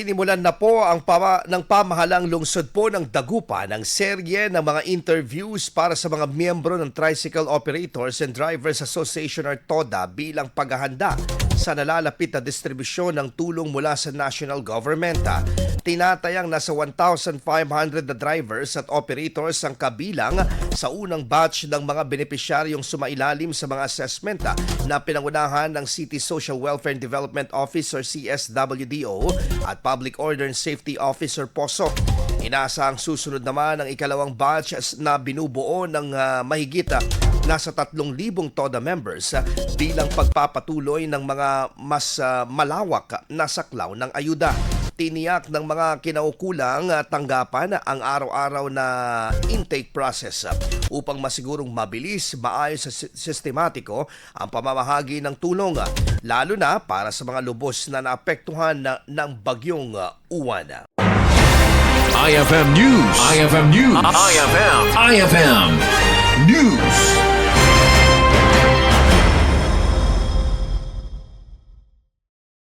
Sinimulan na po ng pamahalang lungsod po ng Dagupan ang serye ng mga interviews para sa mga miyembro ng Tricycle Operators and Drivers Association or TODA bilang paghahanda sa nalalapit na distribusyon ng tulong mula sa national government. Tinatayang nasa 1,500 na drivers at operators ang kabilang sa unang batch ng mga benepisyaryong sumailalim sa mga assessment na pinangunahan ng City Social Welfare and Development Office or CSWDO at Public Order and Safety Officer POSO. Inaasahang susunod naman ang ikalawang batch na binubuo ng mahigit nasa 3,000 TODA members bilang pagpapatuloy ng mga mas malawak na saklaw ng ayuda. Tiniyak ng mga kinaukulang tanggapan ang araw-araw na intake process upang masigurong mabilis, maayos at sistematiko ang pamamahagi ng tulong, lalo na para sa mga lubos na naapektuhan ng Bagyong Uwan. IFM News. IFM News. IFM News.